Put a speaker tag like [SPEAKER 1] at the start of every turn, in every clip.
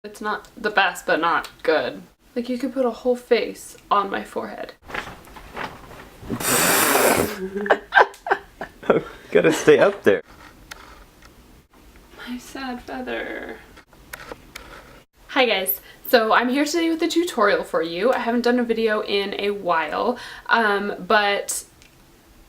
[SPEAKER 1] It's not the best, but not good. Like, you could put a whole face on my forehead.
[SPEAKER 2] Gotta stay up there.
[SPEAKER 1] My sad feather. Hi guys, so I'm here today with a tutorial for you. I haven't done a video in a while, but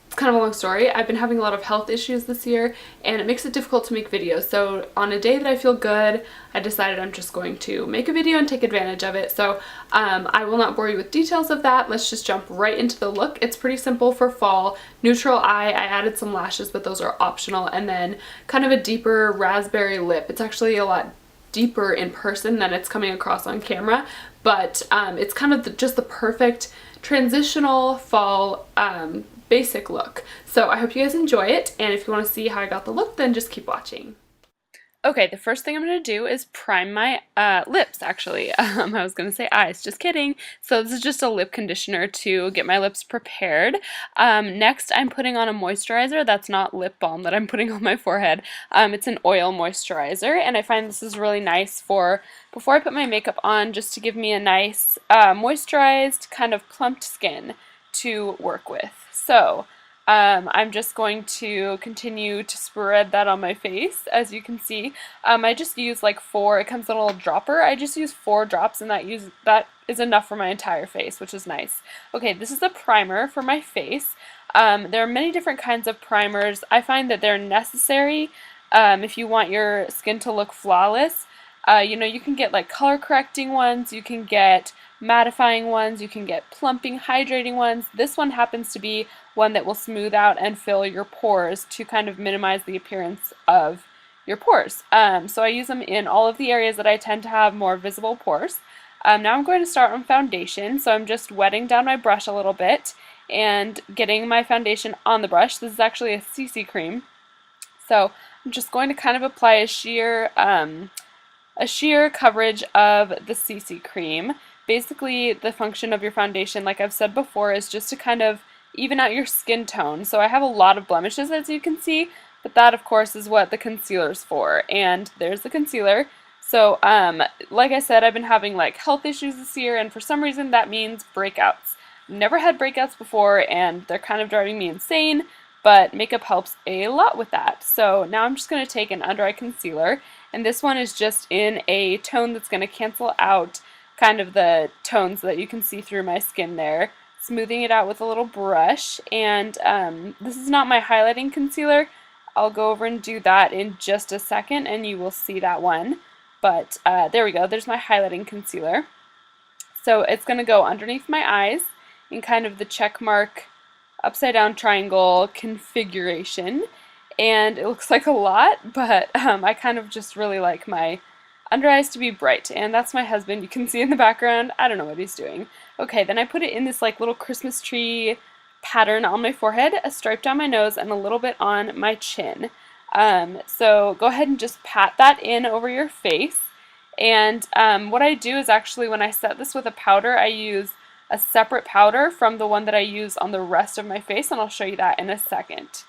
[SPEAKER 1] it's kind of a long story. I've been having a lot of health issues this year and it makes it difficult to make videos. So on a day that I feel good, I decided I'm just going to make a video and take advantage of it. So I will not bore you with details of that. Let's just jump right into the look. It's pretty simple for fall. Neutral eye, I added some lashes, but those are optional. And then kind of a deeper raspberry lip. It's actually a lot deeper in person than it's coming across on camera, but it's kind of just the perfect transitional fall basic look. So I hope you guys enjoy it, and if you want to see how I got the look, then just keep watching. Okay, the first thing I'm going to do is prime my lips, actually. I was going to say eyes, just kidding. So this is just a lip conditioner to get my lips prepared. Next, I'm putting on a moisturizer. That's not lip balm that I'm putting on my forehead. It's an oil moisturizer, and I find this is really nice for before I put my makeup on, just to give me a nice moisturized, kind of plumped skin to work with. So I'm just going to continue to spread that on my face. As you can see, I just use like 4, it comes in a little dropper. I just use 4 drops, and that is enough for my entire face, which is nice. Okay, this is a primer for my face. There are many different kinds of primers. I find that they're necessary if you want your skin to look flawless. You know, you can get like color correcting ones, you can get mattifying ones, you can get plumping, hydrating ones. This one happens to be one that will smooth out and fill your pores to kind of minimize the appearance of your pores. So I use them in all of the areas that I tend to have more visible pores. Now I'm going to start on foundation, so I'm just wetting down my brush a little bit and getting my foundation on the brush. This is actually a CC cream. So I'm just going to kind of apply a sheer coverage of the CC cream. Basically, the function of your foundation, like I've said before, is just to kind of even out your skin tone. So I have a lot of blemishes, as you can see, but that, of course, is what the concealer's for. And there's the concealer. So, like I said, I've been having like health issues this year, and for some reason that means breakouts. Never had breakouts before, and they're kind of driving me insane, but makeup helps a lot with that. So now I'm just going to take an under eye concealer, and this one is just in a tone that's going to cancel out kind of the tones that you can see through my skin there. Smoothing it out with a little brush, and this is not my highlighting concealer. I'll go over and do that in just a second and you will see that one. But there we go, there's my highlighting concealer. So it's going to go underneath my eyes in kind of the check mark upside down triangle configuration, and it looks like a lot, but I kind of just really like my under eyes to be bright, and that's my husband. You can see in the background. I don't know what he's doing. Okay, then I put it in this like little Christmas tree pattern on my forehead, a stripe down my nose, and a little bit on my chin. So go ahead and just pat that in over your face. And what I do is actually, when I set this with a powder, I use a separate powder from the one that I use on the rest of my face, and I'll show you that in a second.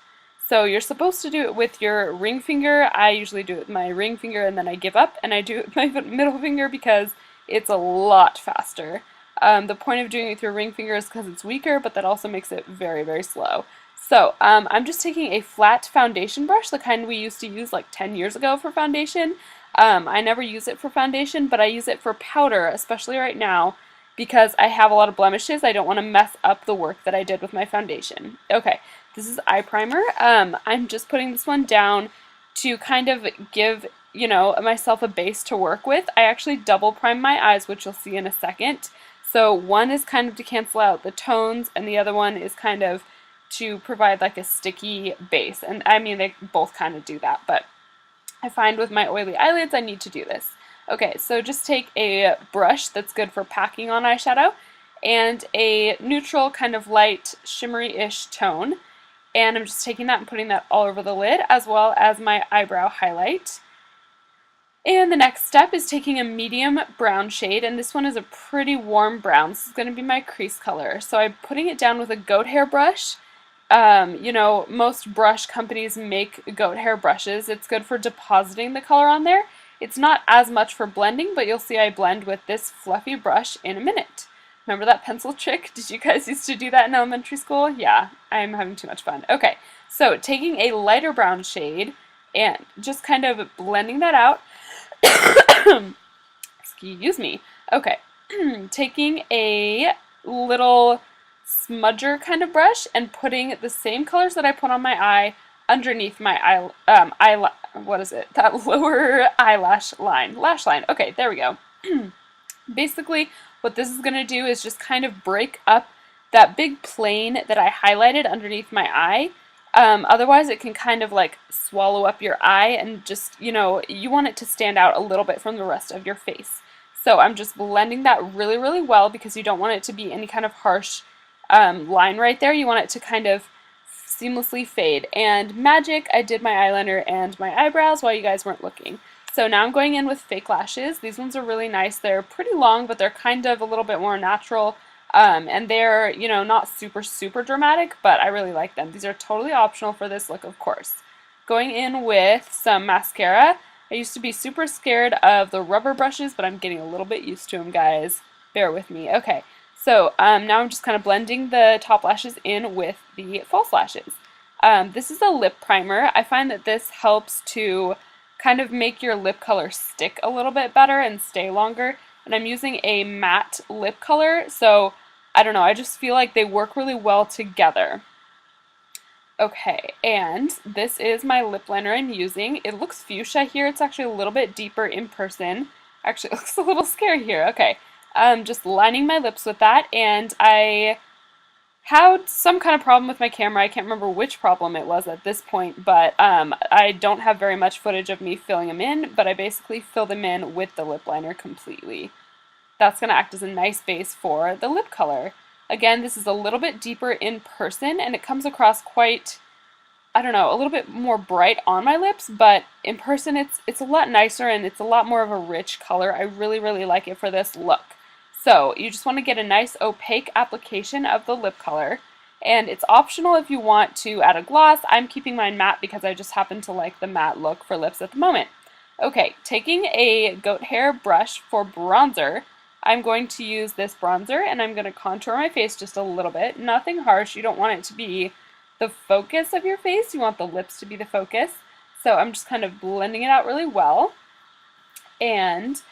[SPEAKER 1] So you're supposed to do it with your ring finger. I usually do it with my ring finger and then I give up and I do it with my middle finger because it's a lot faster. The point of doing it with your ring finger is because it's weaker, but that also makes it very, very slow. So I'm just taking a flat foundation brush, the kind we used to use like 10 years ago for foundation. I never use it for foundation, but I use it for powder, especially right now, because I have a lot of blemishes. I don't want to mess up the work that I did with my foundation. Okay. This is eye primer. I'm just putting this one down to kind of give, you know, myself a base to work with. I actually double prime my eyes, which you'll see in a second. So one is kind of to cancel out the tones, and the other one is kind of to provide like a sticky base. And I mean, they both kind of do that, but I find with my oily eyelids, I need to do this. Okay, so just take a brush that's good for packing on eyeshadow and a neutral kind of light shimmery-ish tone. And I'm just taking that and putting that all over the lid, as well as my eyebrow highlight. And the next step is taking a medium brown shade, and this one is a pretty warm brown. This is going to be my crease color. So I'm putting it down with a goat hair brush. You know, most brush companies make goat hair brushes. It's good for depositing the color on there. It's not as much for blending, but you'll see I blend with this fluffy brush in a minute. Remember that pencil trick? Did you guys used to do that in elementary school? Yeah, I'm having too much fun. Okay, so taking a lighter brown shade and just kind of blending that out. Excuse me. Okay, taking a little smudger kind of brush and putting the same colors that I put on my eye underneath my that lower eyelash line, lash line. Okay, there we go. Basically, what this is going to do is just kind of break up that big plane that I highlighted underneath my eye. Otherwise, it can kind of like swallow up your eye and just, you know, you want it to stand out a little bit from the rest of your face. So I'm just blending that really, really well because you don't want it to be any kind of harsh line right there. You want it to kind of seamlessly fade. And magic, I did my eyeliner and my eyebrows while you guys weren't looking. So now I'm going in with fake lashes. These ones are really nice. They're pretty long, but they're kind of a little bit more natural. And they're, you know, not super, super dramatic, but I really like them. These are totally optional for this look, of course. Going in with some mascara. I used to be super scared of the rubber brushes, but I'm getting a little bit used to them, guys. Bear with me. Okay, so now I'm just kind of blending the top lashes in with the false lashes. This is a lip primer. I find that this helps to kind of make your lip color stick a little bit better and stay longer. And I'm using a matte lip color, so I don't know, I just feel like they work really well together. Okay, and this is my lip liner I'm using. It looks fuchsia here. It's actually a little bit deeper in person. Actually, it looks a little scary here. Okay, just lining my lips with that, and I had some kind of problem with my camera. I can't remember which problem it was at this point, but I don't have very much footage of me filling them in, but I basically fill them in with the lip liner completely. That's going to act as a nice base for the lip color. Again, this is a little bit deeper in person, and it comes across quite, I don't know, a little bit more bright on my lips, but in person it's a lot nicer and it's a lot more of a rich color. I really, really like it for this look. So you just want to get a nice opaque application of the lip color, and it's optional if you want to add a gloss. I'm keeping mine matte because I just happen to like the matte look for lips at the moment. Okay, taking a goat hair brush for bronzer, I'm going to use this bronzer and I'm going to contour my face just a little bit. Nothing harsh. You don't want it to be the focus of your face. You want the lips to be the focus. So I'm just kind of blending it out really well. And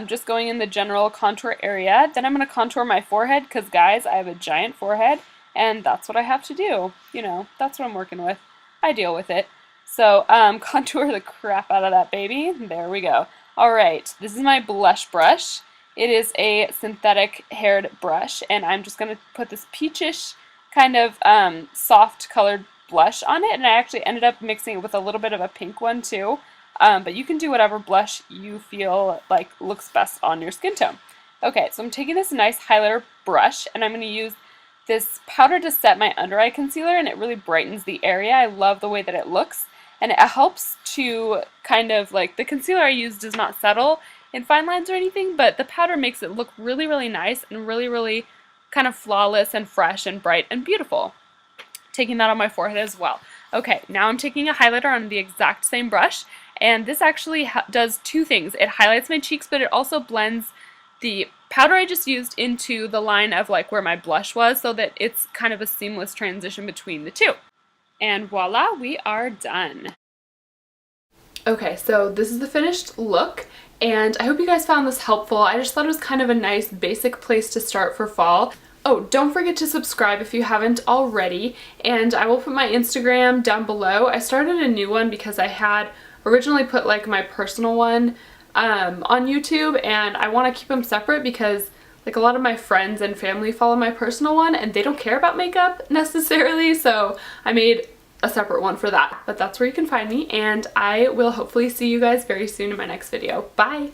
[SPEAKER 1] just going in the general contour area. Then I'm going to contour my forehead because, guys, I have a giant forehead and that's what I have to do. You know, that's what I'm working with. I deal with it. So contour the crap out of that baby. There we go. All right, this is my blush brush. It is a synthetic haired brush, and I'm just going to put this peachish kind of soft colored blush on it, and I actually ended up mixing it with a little bit of a pink one too, but you can do whatever blush you feel like looks best on your skin tone. Okay, so I'm taking this nice highlighter brush, and I'm going to use this powder to set my under eye concealer, and it really brightens the area. I love the way that it looks, and it helps to kind of, like, the concealer I use does not settle in fine lines or anything, but the powder makes it look really, really nice and really, really kind of flawless and fresh and bright and beautiful. Taking that on my forehead as well. Okay, now I'm taking a highlighter on the exact same brush, and this actually does two things. It highlights my cheeks, but it also blends the powder I just used into the line of like where my blush was, so that it's kind of a seamless transition between the two. And voila, we are done. Okay, so this is the finished look, and I hope you guys found this helpful. I just thought it was kind of a nice basic place to start for fall. Oh, don't forget to subscribe if you haven't already, and I will put my Instagram down below. I started a new one because I had originally put like my personal one on YouTube, and I want to keep them separate because like a lot of my friends and family follow my personal one and they don't care about makeup necessarily, so I made a separate one for that. But that's where you can find me, and I will hopefully see you guys very soon in my next video. Bye!